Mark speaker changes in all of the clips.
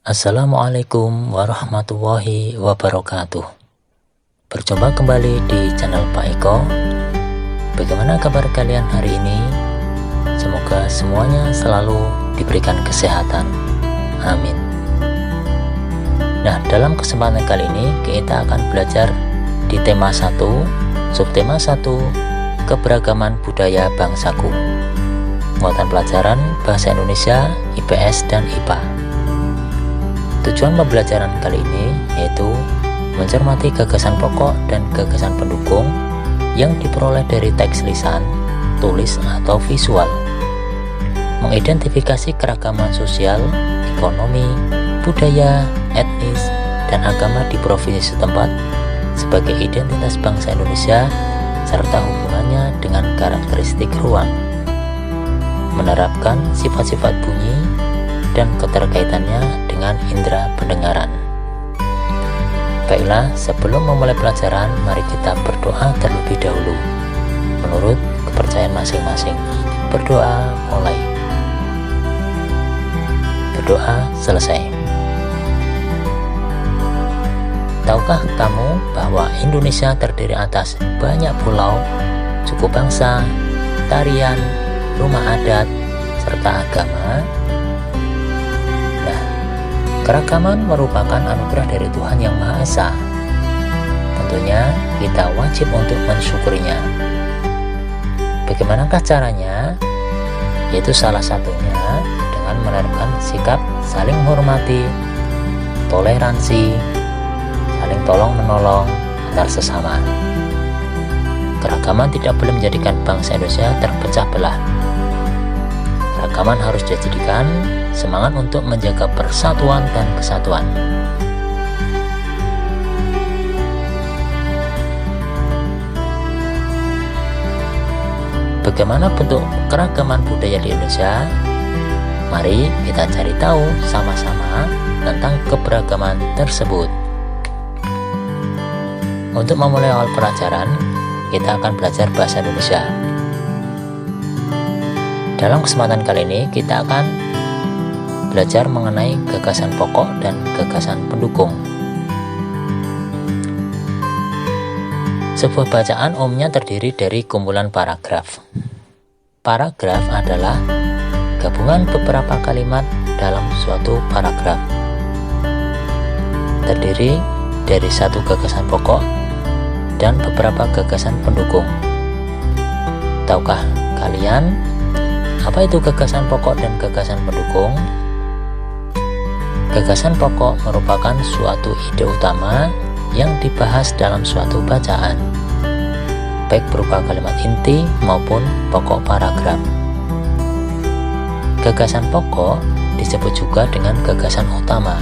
Speaker 1: Assalamualaikum warahmatullahi wabarakatuh. Berjumpa kembali di channel Pak Eko. Bagaimana kabar kalian hari ini? Semoga semuanya selalu diberikan kesehatan. Amin. Nah, dalam kesempatan kali ini kita akan belajar di tema 1, subtema 1, keberagaman budaya bangsaku. Muatan pelajaran Bahasa Indonesia, IPS dan IPA. Tujuan pembelajaran kali ini yaitu mencermati gagasan pokok dan gagasan pendukung yang diperoleh dari teks lisan, tulis, atau visual. Mengidentifikasi keragaman sosial, ekonomi, budaya, etnis, dan agama di provinsi setempat sebagai identitas bangsa Indonesia serta hubungannya dengan karakteristik ruang. Menerapkan sifat-sifat bunyi dan keterkaitannya dengan indera pendengaran. Baiklah, sebelum memulai pelajaran, mari kita berdoa terlebih dahulu menurut kepercayaan masing-masing. Berdoa mulai. Berdoa selesai. Tahukah kamu bahwa Indonesia terdiri atas banyak pulau, suku bangsa, tarian, rumah adat, serta agama? Nah, keragaman merupakan anugerah dari Tuhan Yang Maha Esa. Tentunya kita wajib untuk mensyukurinya. Bagaimanakah caranya? Yaitu salah satunya dengan menerapkan sikap saling menghormati, toleransi, saling tolong-menolong antar sesama. Keragaman tidak boleh menjadikan bangsa Indonesia terpecah belah. Keragaman harus dijadikan semangat untuk menjaga persatuan dan kesatuan. Bagaimana bentuk keragaman budaya di Indonesia? Mari kita cari tahu sama-sama tentang keberagaman tersebut. Untuk memulai awal pelajaran, kita akan belajar bahasa Indonesia. Dalam kesempatan kali ini kita akan belajar mengenai gagasan pokok dan gagasan pendukung. Sebuah bacaan umumnya terdiri dari kumpulan paragraf. Paragraf adalah gabungan beberapa kalimat dalam suatu paragraf. Terdiri dari satu gagasan pokok dan beberapa gagasan pendukung. Tahukah kalian apa itu gagasan pokok dan gagasan pendukung? Gagasan pokok merupakan suatu ide utama yang dibahas dalam suatu bacaan, baik berupa kalimat inti maupun pokok paragraf. Gagasan pokok disebut juga dengan gagasan utama.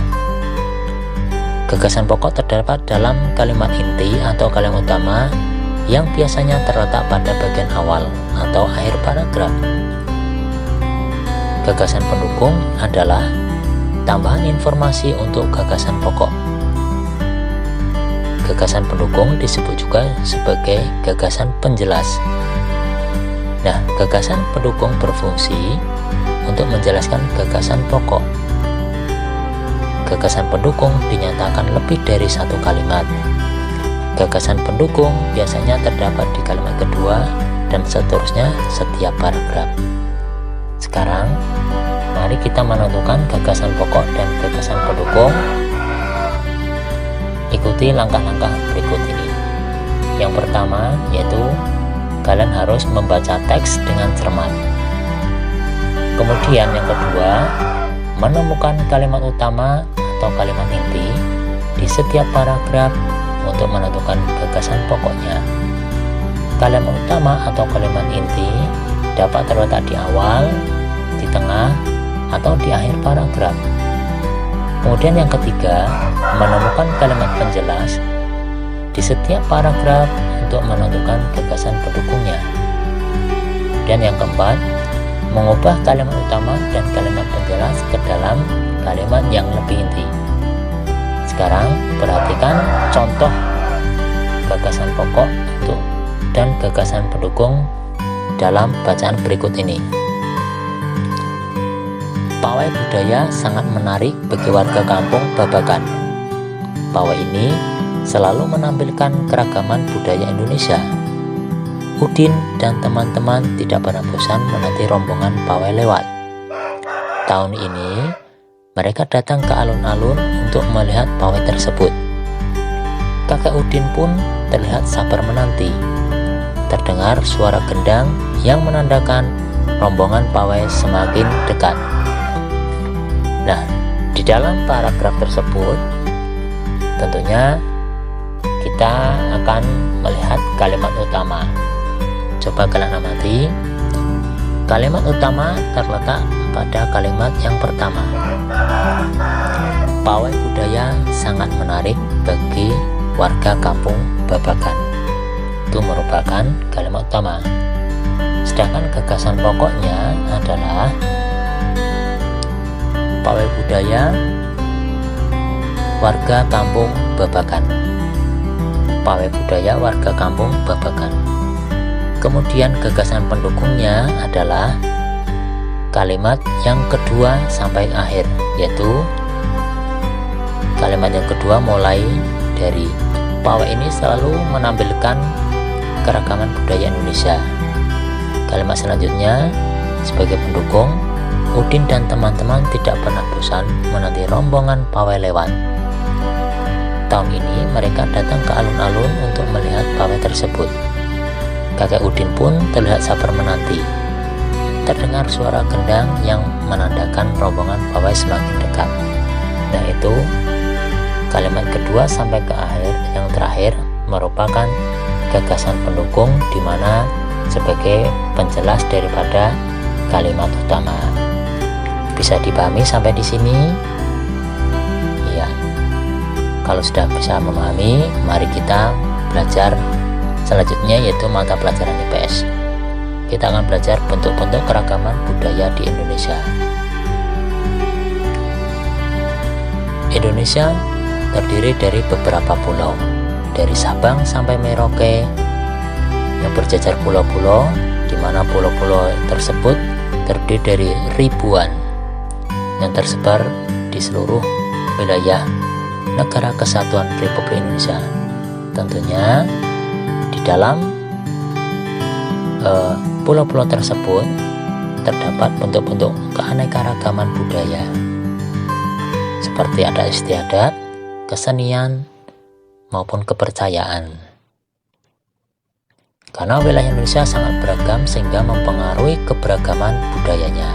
Speaker 1: Gagasan pokok terdapat dalam kalimat inti atau kalimat utama yang biasanya terletak pada bagian awal atau akhir paragraf. Gagasan pendukung adalah tambahan informasi untuk gagasan pokok. Gagasan pendukung disebut juga sebagai gagasan penjelas. Nah, gagasan pendukung berfungsi untuk menjelaskan gagasan pokok. Gagasan pendukung dinyatakan lebih dari satu kalimat. Gagasan pendukung biasanya terdapat di kalimat kedua dan seterusnya setiap paragraf. Sekarang, mari kita menentukan gagasan pokok dan gagasan pendukung. Ikuti langkah-langkah berikut ini. Yang pertama yaitu kalian harus membaca teks dengan cermat. Kemudian yang kedua, menemukan kalimat utama atau kalimat inti di setiap paragraf untuk menentukan gagasan pokoknya. Kalimat utama atau kalimat inti dapat terletak di awal, di tengah, atau di akhir paragraf. Kemudian yang ketiga, menemukan kalimat penjelas di setiap paragraf untuk menentukan gagasan pendukungnya. Dan yang keempat, mengubah kalimat utama dan kalimat penjelas ke dalam kalimat yang lebih inti. Sekarang perhatikan contoh gagasan pokok dan gagasan pendukung dalam bacaan berikut ini. Pawai budaya sangat menarik bagi warga kampung Babakan. Pawai ini selalu menampilkan keragaman budaya Indonesia. Udin dan teman-teman tidak pernah bosan menanti rombongan pawai lewat. Tahun ini, mereka datang ke alun-alun untuk melihat pawai tersebut. Kakek Udin pun terlihat sabar menanti. Terdengar suara gendang yang menandakan rombongan pawai semakin dekat. Nah, di dalam paragraf tersebut, tentunya kita akan melihat kalimat utama. Coba kalian amati. Kalimat utama terletak pada kalimat yang pertama. Pawai budaya sangat menarik bagi warga kampung Babakan. Itu merupakan kalimat utama. Sedangkan gagasan pokoknya adalah pawai budaya warga kampung Babakan. Pawai budaya warga kampung Babakan. Kemudian gagasan pendukungnya adalah kalimat yang kedua sampai akhir, yaitu kalimat yang kedua mulai dari pawai ini selalu menampilkan keragaman budaya Indonesia. Kalimat selanjutnya sebagai pendukung, Udin dan teman-teman tidak pernah bosan menanti rombongan pawai lewat. Tahun ini mereka datang ke alun-alun untuk melihat pawai tersebut. Kakek Udin pun terlihat sabar menanti. Terdengar suara gendang yang menandakan rombongan pawai semakin dekat. Nah, itu kalimat kedua sampai ke akhir yang terakhir merupakan gagasan pendukung, di mana sebagai penjelas daripada kalimat utama. Bisa dipahami sampai di sini? Iya. Kalau sudah bisa memahami, mari kita belajar selanjutnya, yaitu mata pelajaran IPS. Kita akan belajar bentuk-bentuk keragaman budaya di Indonesia. Indonesia terdiri dari beberapa pulau, dari Sabang sampai Merauke, yang berjajar pulau-pulau, di mana pulau-pulau tersebut terdiri dari ribuan yang tersebar di seluruh wilayah Negara Kesatuan Republik Indonesia. Tentunya di dalam pulau-pulau tersebut terdapat bentuk-bentuk keanekaragaman budaya, seperti adat istiadat, kesenian, maupun kepercayaan. Karena wilayah Indonesia sangat beragam sehingga mempengaruhi keberagaman budayanya.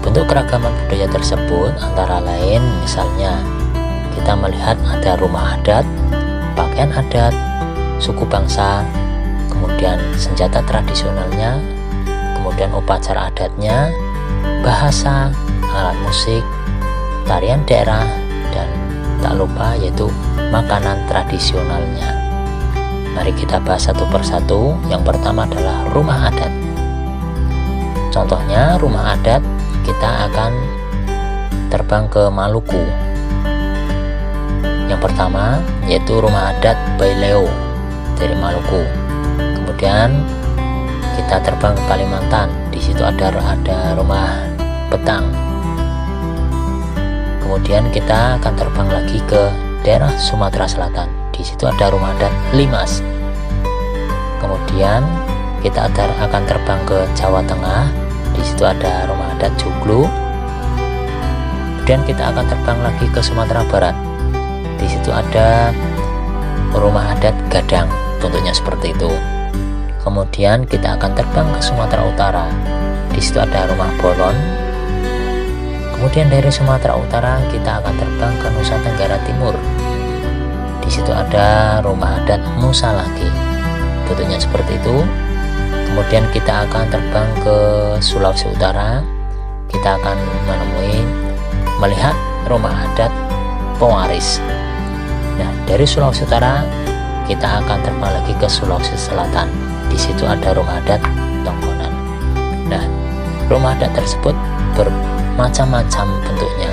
Speaker 1: Bentuk keragaman budaya tersebut antara lain misalnya kita melihat ada rumah adat, pakaian adat, suku bangsa, kemudian senjata tradisionalnya, kemudian upacara adatnya, bahasa, alat musik, tarian daerah, dan tak lupa yaitu makanan tradisionalnya. Mari kita bahas satu persatu. Yang pertama adalah rumah adat. Contohnya rumah adat, kita akan terbang ke Maluku. Yang pertama yaitu rumah adat Baileo dari Maluku. Kemudian kita terbang ke Kalimantan, di situ ada rumah Betang. Kemudian kita akan terbang lagi ke daerah Sumatera Selatan, di situ ada rumah adat Limas. Kemudian kita akan terbang ke Jawa Tengah, di situ ada rumah adat Joglo. Kemudian kita akan terbang lagi ke Sumatera Barat, di situ ada rumah adat Gadang, bentuknya seperti itu. Kemudian kita akan terbang ke Sumatera Utara, di situ ada rumah Bolon. Kemudian dari Sumatera Utara kita akan terbang ke Nusa Tenggara Timur, di situ ada rumah adat Musa lagi, bentuknya seperti itu. Kemudian kita akan terbang ke Sulawesi Utara, kita akan melihat rumah adat Pewaris. Nah, dari Sulawesi Utara kita akan terbang lagi ke Sulawesi Selatan, di situ ada rumah adat Tongkonan. Nah, rumah adat tersebut bermacam-macam bentuknya,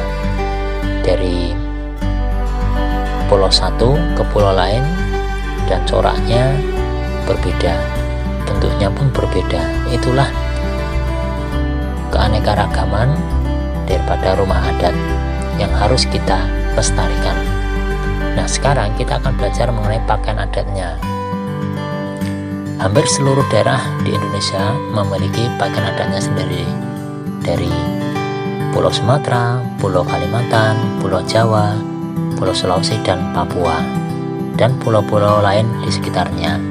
Speaker 1: dari pulau satu ke pulau lain, dan coraknya berbeda, bentuknya pun berbeda. Itulah keanekaragaman daripada rumah adat yang harus kita lestarikan. Nah, sekarang kita akan belajar mengenai pakaian adatnya. Hampir seluruh daerah di Indonesia memiliki pakaian adatnya sendiri, dari Pulau Sumatera, Pulau Kalimantan, Pulau Jawa, Pulau Sulawesi dan Papua, dan pulau-pulau lain di sekitarnya.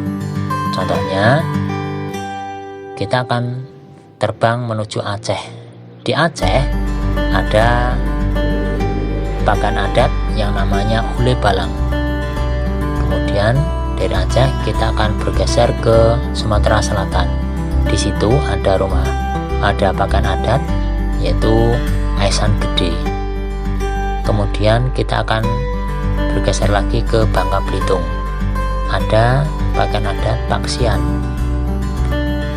Speaker 1: Contohnya, kita akan terbang menuju Aceh. Di Aceh ada pakaian adat yang namanya ule balang. Kemudian dari Aceh kita akan bergeser ke Sumatera Selatan. Di situ ada pakaian adat yaitu Aisan Gede. Kemudian kita akan bergeser lagi ke Bangka Belitung. Ada pakaian adat Paksian.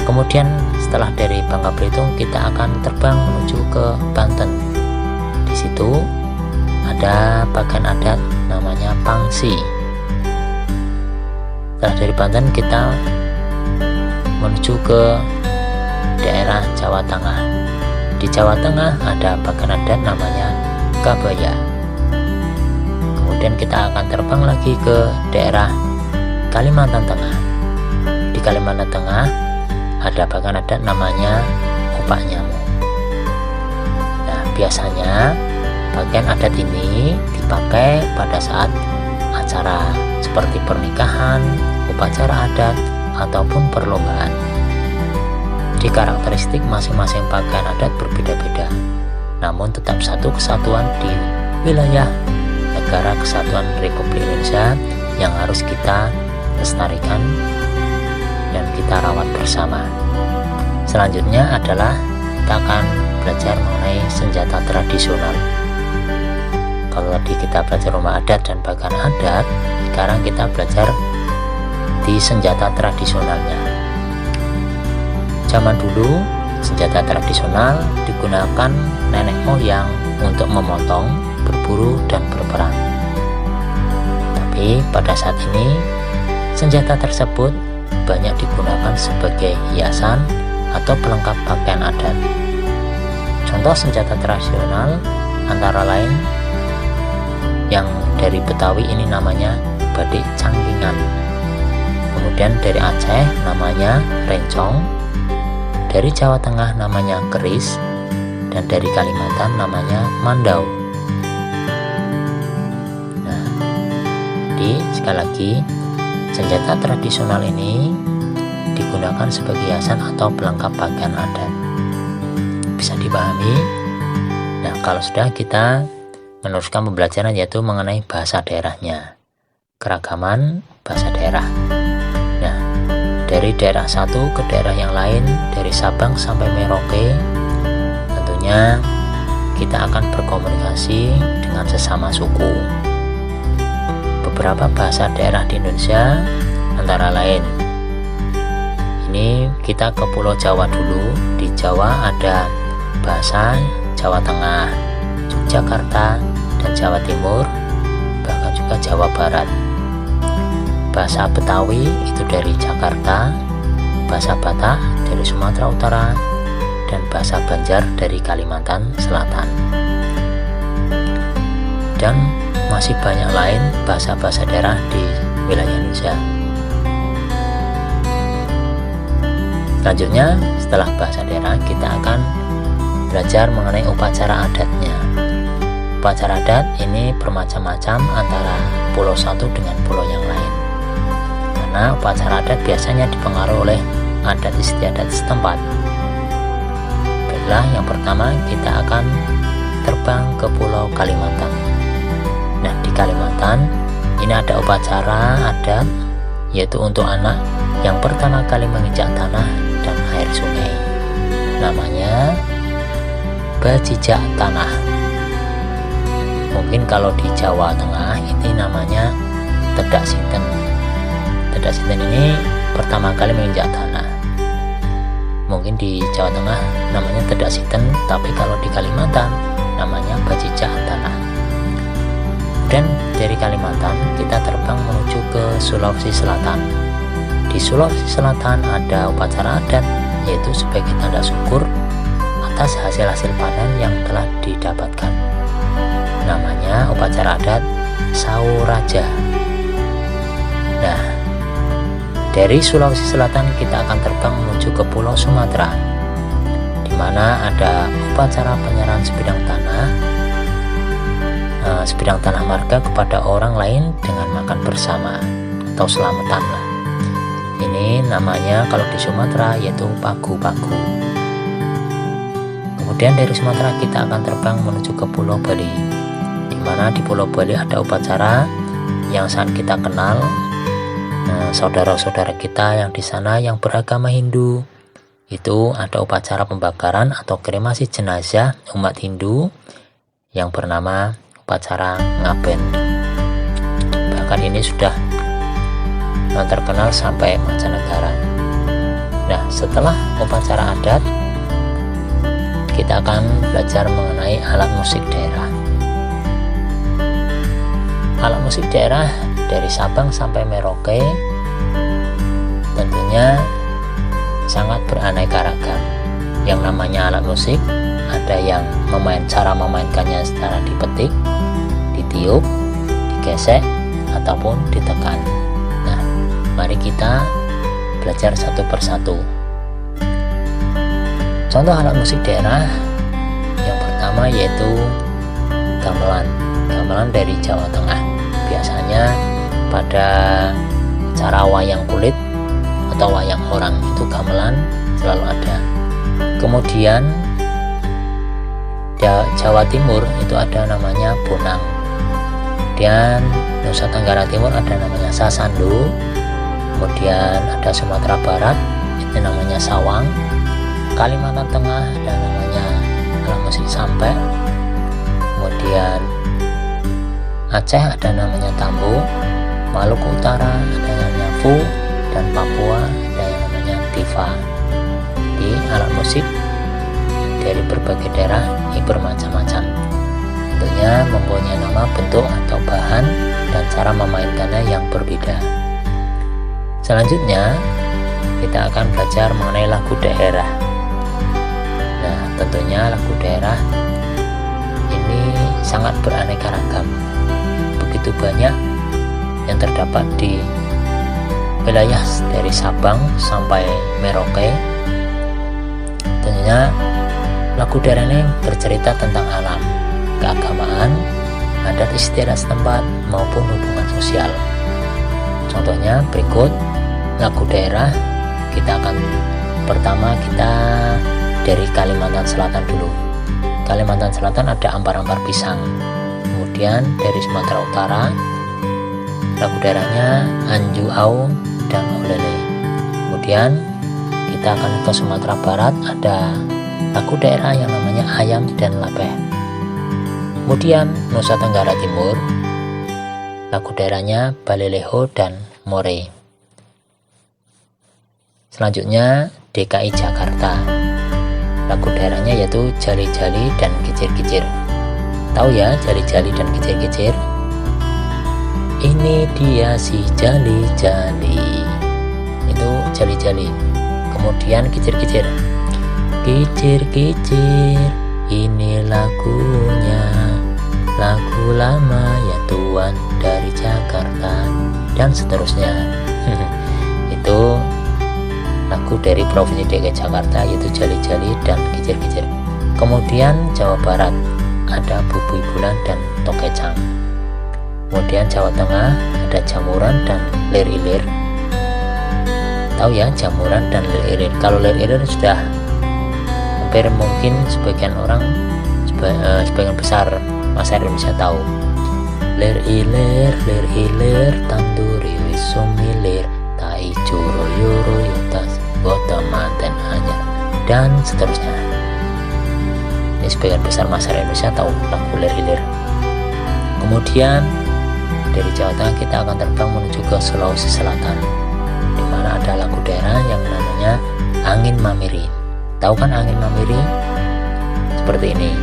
Speaker 1: Kemudian setelah dari Bangka Belitung kita akan terbang menuju ke Banten. Di situ ada pakaian adat namanya Pangsi. Setelah dari Banten kita menuju ke daerah Jawa Tengah. Di Jawa Tengah ada pakaian adat namanya Kabaya. Kemudian kita akan terbang lagi ke daerah Kalimantan Tengah. Di Kalimantan Tengah ada pakaian adat namanya Opak Nyamo. Nah, biasanya pakaian adat ini dipakai pada saat acara seperti pernikahan, upacara adat, ataupun perlombaan. Di karakteristik masing-masing pakaian adat berbeda-beda, namun tetap satu kesatuan di wilayah Negara Kesatuan Republik Indonesia yang harus kita lestarikan dan kita rawat bersama. Selanjutnya adalah kita akan belajar mengenai senjata tradisional. Kalau tadi kita belajar rumah adat dan pakaian adat, sekarang kita belajar di senjata tradisionalnya. Zaman dulu, senjata tradisional digunakan nenek moyang untuk memotong, berburu, dan berperang. Tapi pada saat ini, senjata tersebut banyak digunakan sebagai hiasan atau pelengkap pakaian adat. Contoh senjata tradisional antara lain yang dari Betawi ini namanya badik cangkingan. Kemudian dari Aceh namanya rencong. Dari Jawa Tengah namanya keris, dan dari Kalimantan namanya mandau. Nah, jadi sekali lagi, senjata tradisional ini digunakan sebagai hiasan atau pelengkap pakaian adat. Bisa dipahami? Nah, kalau sudah, kita meneruskan pembelajaran yaitu mengenai bahasa daerahnya. Keragaman bahasa daerah. Nah, dari daerah satu ke daerah yang lain, dari Sabang sampai Merauke, tentunya kita akan berkomunikasi dengan sesama suku. Beberapa bahasa daerah di Indonesia antara lain, ini kita ke Pulau Jawa dulu. Di Jawa ada bahasa Jawa Tengah, Yogyakarta, dan Jawa Timur, bahkan juga Jawa Barat. Bahasa Betawi itu dari Jakarta, bahasa Batak dari Sumatera Utara, dan bahasa Banjar dari Kalimantan Selatan. Dan masih banyak lain bahasa-bahasa daerah di wilayah Indonesia. Selanjutnya, setelah bahasa daerah, kita akan belajar mengenai upacara adatnya. Upacara adat ini bermacam-macam antara pulau satu dengan pulau yang lain. Karena upacara adat biasanya dipengaruhi oleh adat istiadat setempat. Baiklah, yang pertama kita akan terbang ke Pulau Kalimantan. Nah, di Kalimantan ini ada upacara adat, yaitu untuk anak yang pertama kali menginjak tanah dan air sungai. Namanya bajijak tanah. Mungkin kalau di Jawa Tengah ini namanya tedak sinten. Tedak sinten ini pertama kali menginjak tanah. Mungkin di Jawa Tengah namanya tedak sinten, tapi kalau di Kalimantan namanya bajijak tanah. Dan dari Kalimantan kita terbang menuju ke Sulawesi Selatan. Di Sulawesi Selatan ada upacara adat, yaitu sebagai tanda syukur atas hasil-hasil panen yang telah didapatkan. Namanya upacara adat Sauraja. Nah, dari Sulawesi Selatan kita akan terbang menuju ke Pulau Sumatera, di mana ada upacara penyerahan sebidang tanah marga kepada orang lain dengan makan bersama atau selamatan lah. Ini namanya kalau di Sumatera yaitu pagu-pagu. Kemudian dari Sumatera kita akan terbang menuju ke Pulau Bali, di mana di Pulau Bali ada upacara yang sangat kita kenal. Saudara-saudara kita yang di sana yang beragama Hindu itu ada upacara pembakaran atau kremasi jenazah umat Hindu yang bernama upacara Ngaben. Bahkan ini sudah terkenal sampai mancanegara. Nah, setelah upacara adat kita akan belajar mengenai alat musik daerah. Alat musik daerah dari Sabang sampai Merauke tentunya sangat beraneka ragam. Yang namanya alat musik, ada yang cara memainkannya secara dipetik, ditiup, digesek, ataupun ditekan. Nah, mari kita belajar satu persatu. Contoh alat musik daerah yang pertama yaitu gamelan. Gamelan dari Jawa Tengah. Biasanya pada acara wayang kulit atau wayang orang itu gamelan selalu ada. Kemudian Jawa Timur itu ada namanya bonang. Kemudian Nusa Tenggara Timur ada namanya sasando. Kemudian ada Sumatera Barat itu namanya sawang. Kalimantan Tengah ada namanya alat musik sampai. Kemudian Aceh ada namanya tambo. Maluku Utara ada namanya fu, dan Papua ada yang namanya tifa. Di alat musik dari berbagai daerah ini bermacam-macam. Tentunya mempunyai nama, bentuk atau bahan dan cara memainkannya yang berbeda. Selanjutnya kita akan belajar mengenai lagu daerah. Nah, tentunya lagu daerah ini sangat beraneka ragam. Begitu banyak yang terdapat di wilayah dari Sabang sampai Merauke. Tentunya lagu daerah ini bercerita tentang alam, keagamaan, adat istiadat setempat maupun hubungan sosial. Contohnya berikut lagu daerah. Pertama kita dari Kalimantan Selatan dulu. Kalimantan Selatan ada ampar-ampar pisang. Kemudian dari Sumatera Utara lagu daerahnya Anju Au dan Olele. Kemudian kita akan ke Sumatera Barat, ada lagu daerah yang namanya Ayam dan Lapeh. Kemudian Nusa Tenggara Timur lagu daerahnya Baleleho dan More. Selanjutnya DKI Jakarta, lagu daerahnya yaitu Jali-Jali dan Kicir-Kicir. Tahu ya Jali-Jali dan Kicir-Kicir? Ini dia si Jali-Jali, itu Jali-Jali. Kemudian Kicir-Kicir, Kicir-Kicir, ini lagunya, lagu lama ya tuan dari Jakarta, dan seterusnya. Itu lagu dari Provinsi DKI Jakarta yaitu Jali-Jali dan Kicir-Kicir. Kemudian Jawa Barat ada Bubui Bulan dan Tokecang. Kemudian Jawa Tengah ada Jamuran dan Lir-Ilir. Tahu ya Jamuran dan Lir-Ilir? Kalau Lir-Ilir sudah hampir mungkin sebagian orang, sebagian besar masyarakat Indonesia tahu. Lir-Ilir, Lir-Ilir, tanduri wisumilir, tai curo yuro yutas, gota manten anyar, dan seterusnya. Ini sebagian besar masyarakat Indonesia tahu lagu Lir-Ilir. Kemudian dari Jawa Tengah kita akan terbang menuju ke Sulawesi Selatan, di mana ada lagu daerah yang namanya Angin Mamiri. Tahu kan Angin Mamiri? Seperti ini.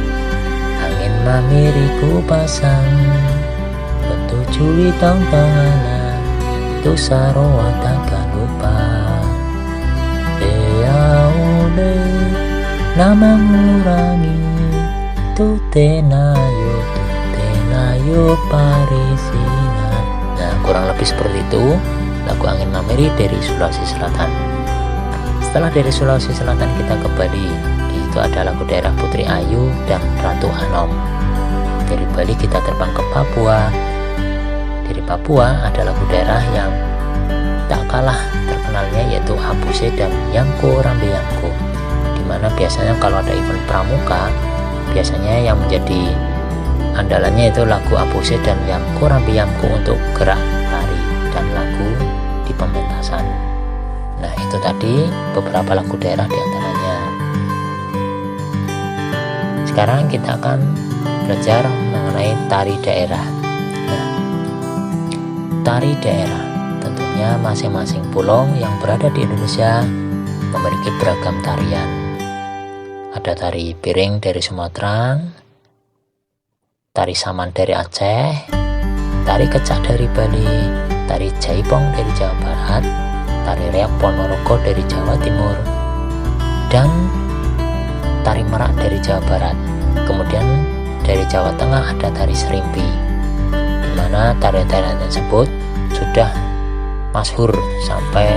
Speaker 1: Angin mamiri ku pasang, betujui tang-tanganan, tu sarowa takkan lupa. Eyaule, namamu rangi, tutenayo parisina. Nah, kurang lebih seperti itu lagu Angin Mamiri dari Sulawesi Selatan. Setelah dari Sulawesi Selatan kita ke Bali. Di situ ada lagu daerah Putri Ayu dan Ratu Anom. Dari Bali kita terbang ke Papua. Dari Papua ada lagu daerah yang tak kalah terkenalnya, yaitu Abuse dan Yangko Rambe Yangko, dimana biasanya kalau ada event pramuka, biasanya yang menjadi andalannya itu lagu Abuse dan Yangko Rambe Yangko untuk gerak tari dan lagu di pementasan. Nah, itu tadi beberapa lagu daerah diantaranya. Sekarang kita akan belajar mengenai tari daerah. Nah, tari daerah tentunya masing-masing pulau yang berada di Indonesia memiliki beragam tarian. Ada tari piring dari Sumatera, tari saman dari Aceh, tari kecak dari Bali, tari jaipong dari Jawa Barat, tari reok Ponorogo dari Jawa Timur, dan tari merak dari Jawa Barat. Kemudian dari Jawa Tengah ada tari serimpi, di mana tarian-tarian tersebut sudah masyhur sampai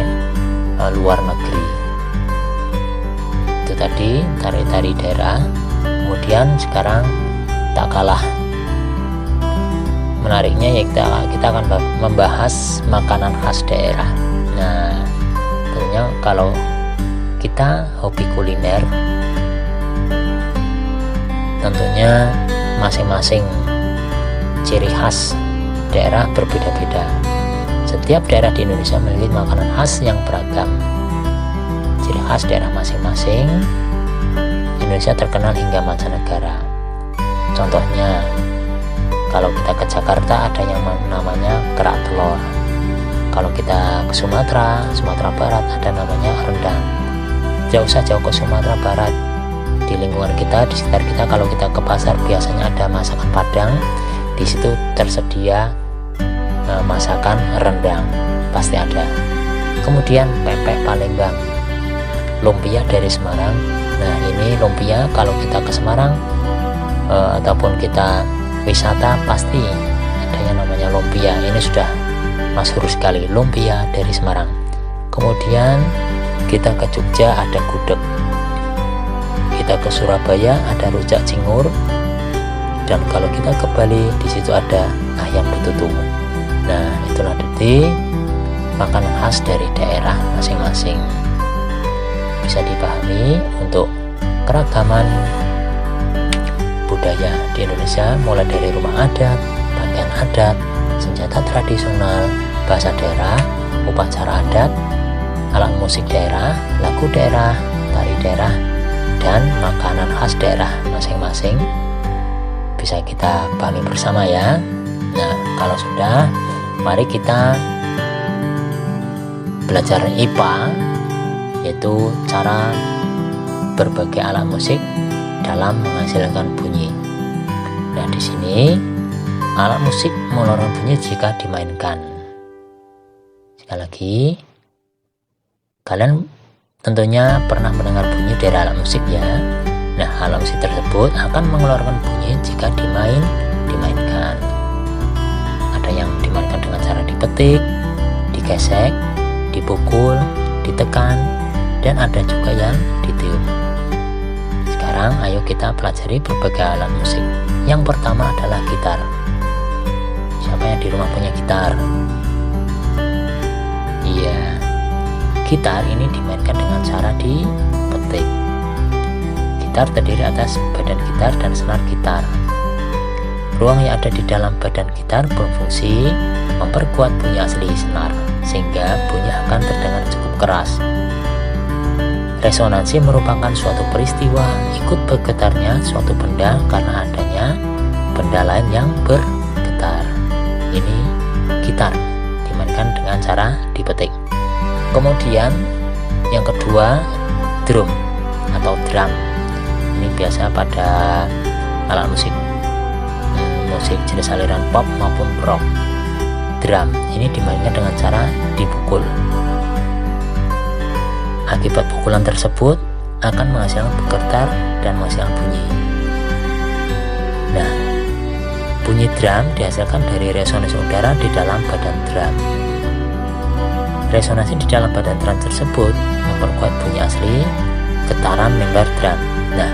Speaker 1: luar negeri. Itu tadi tari-tari daerah. Kemudian sekarang tak kalah menariknya, ya kita akan membahas makanan khas daerah. Nah, tentunya kalau kita hobi kuliner, tentunya masing-masing ciri khas daerah berbeda-beda. Setiap daerah di Indonesia memiliki makanan khas yang beragam. Ciri khas daerah masing-masing Indonesia terkenal hingga mancanegara. Contohnya, kalau kita ke Jakarta ada yang namanya kerak telur. Kalau kita ke Sumatera Barat ada namanya rendang. Jauh usah jauh ke Sumatera Barat, di lingkungan kita, di sekitar kita, kalau kita ke pasar biasanya ada masakan Padang. Di situ tersedia masakan rendang, pasti ada. Kemudian pempek Palembang, lumpia dari Semarang. Nah, ini lumpia kalau kita ke Semarang ataupun kita wisata pasti ada yang namanya lumpia. Ini sudah masyhur sekali, lumpia dari Semarang. Kemudian kita ke Jogja ada gudeg, kita ke Surabaya ada rujak cingur, dan kalau kita ke Bali di situ ada ayam betutu. Nah, itulah tadi makanan khas dari daerah masing-masing. Bisa dipahami untuk keragaman budaya di Indonesia, mulai dari rumah adat, pakaian adat, senjata tradisional, bahasa daerah, upacara adat, alat musik daerah, lagu daerah, tari daerah, dan makanan khas daerah masing-masing. Bisa kita pahami bersama ya. Nah, kalau sudah, mari kita belajar IPA, yaitu cara berbagai alat musik dalam menghasilkan bunyi. Nah, di sini alat musik mengeluarkan bunyi jika dimainkan. Sekali lagi, kalian tentunya pernah mendengar bunyi dari alat musik ya. Nah, alat musik tersebut akan mengeluarkan bunyi jika dimainkan. Ada yang dimainkan dengan cara dipetik, digesek, dipukul, ditekan, dan ada juga yang ditiup. Sekarang ayo kita pelajari berbagai alat musik. Yang pertama adalah gitar. Siapa yang di rumah punya gitar? Iya, gitar ini dimainkan dengan cara dipetik. Gitar terdiri atas badan gitar dan senar gitar. Ruang yang ada di dalam badan gitar berfungsi memperkuat bunyi asli senar, sehingga bunyi akan terdengar cukup keras. Resonansi merupakan suatu peristiwa ikut bergetarnya suatu benda karena adanya benda lain yang bergetar. Ini gitar dimainkan dengan cara dipetik. Kemudian yang kedua, drum atau drum. Ini biasa pada alat musik jenis aliran pop maupun rock. Drum ini dimainkan dengan cara dipukul. Akibat pukulan tersebut, akan menghasilkan bergetar dan menghasilkan bunyi. Nah, bunyi drum dihasilkan dari resonansi udara di dalam badan drum. Resonansi di dalam badan drum tersebut memperkuat bunyi asli getaran member drum. Nah,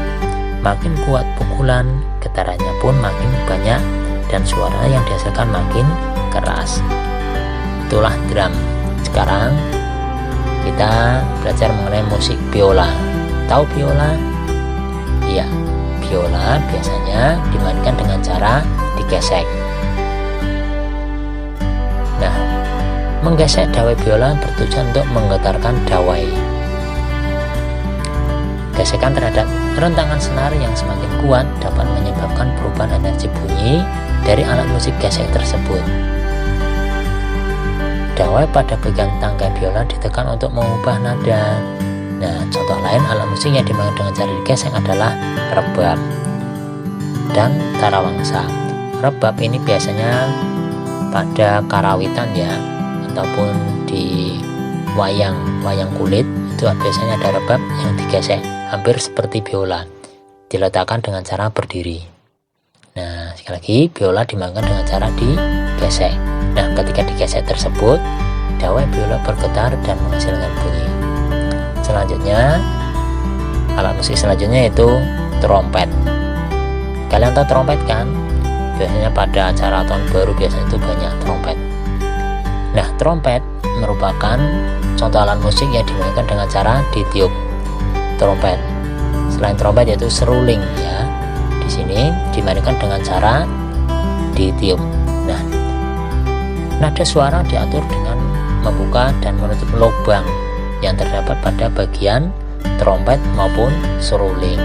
Speaker 1: makin kuat pukulan, getarannya pun makin banyak dan suara yang dihasilkan makin keras. Itulah drum. Sekarang kita belajar mengenai musik biola. Tahu biola? Iya, biola biasanya dimainkan dengan cara digesek. Nah, menggesek dawai biola bertujuan untuk menggetarkan dawai. Gesekan terhadap rentangan senar yang semakin kuat dapat menyebabkan perubahan energi bunyi dari alat musik gesek tersebut. Dawai pada bagian tangkai biola ditekan untuk mengubah nada. Nah, contoh lain alat musik yang dimainkan dengan cara digesek adalah rebab dan tarawangsa. Rebab ini biasanya pada karawitan ya, ataupun di wayang kulit itu biasanya ada rebab yang digesek, hampir seperti biola, diletakkan dengan cara berdiri. Nah, sekali lagi biola dimainkan dengan cara digesek. Nah, ketika digesek tersebut, dawai biola bergetar dan menghasilkan bunyi. Selanjutnya, alat musik selanjutnya yaitu trompet. Kalian tahu trompet kan? Biasanya pada acara tahun baru biasanya itu banyak trompet. Nah, trompet merupakan contoh alat musik yang dimainkan dengan cara ditiup. Trompet. Selain trompet yaitu seruling ya. Di sini dimainkan dengan cara ditiup. Nah, nada suara diatur dengan membuka dan menutup lubang yang terdapat pada bagian trompet maupun seruling.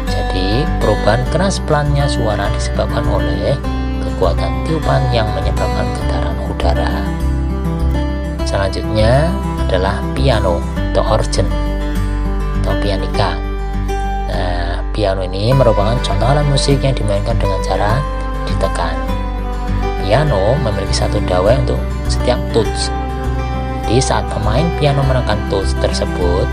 Speaker 1: Jadi, perubahan keras pelannya suara disebabkan oleh kekuatan tiupan yang menyebabkan getaran udara. Selanjutnya adalah piano atau organ atau pianika. Nah, piano ini merupakan contoh alat musik yang dimainkan dengan cara ditekan. Piano memiliki satu dawai untuk setiap tuts. Jadi saat pemain piano menekan tuts tersebut,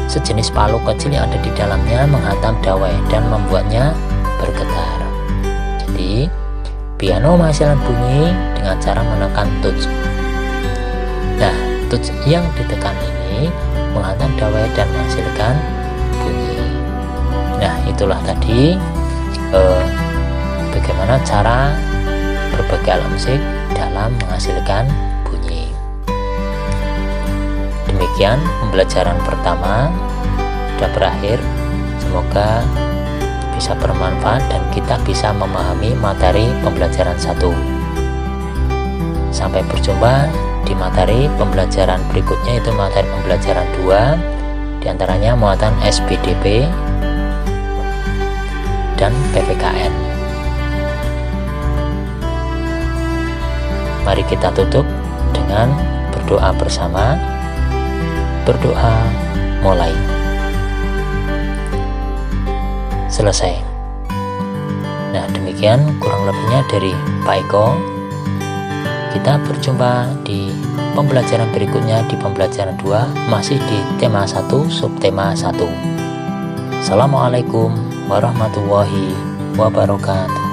Speaker 1: sejenis palu kecil yang ada di dalamnya menghantam dawai dan membuatnya bergetar. Jadi piano menghasilkan bunyi dengan cara menekan tuts. Nah, tuts yang ditekan ini menghantam dawai dan menghasilkan bunyi. Nah, itulah tadi bagaimana cara berbagai alat musik dalam menghasilkan bunyi. Demikian pembelajaran pertama sudah berakhir. Semoga bisa bermanfaat dan kita bisa memahami materi pembelajaran 1. Sampai berjumpa di materi pembelajaran berikutnya, itu materi pembelajaran 2, diantaranya muatan SBDP dan PPKN. Mari kita tutup dengan berdoa bersama. Berdoa mulai. Selesai. Nah, demikian kurang lebihnya dari Pak Eko. Kita berjumpa di pembelajaran berikutnya, di pembelajaran 2, masih di tema 1, subtema 1. Assalamualaikum warahmatullahi wabarakatuh.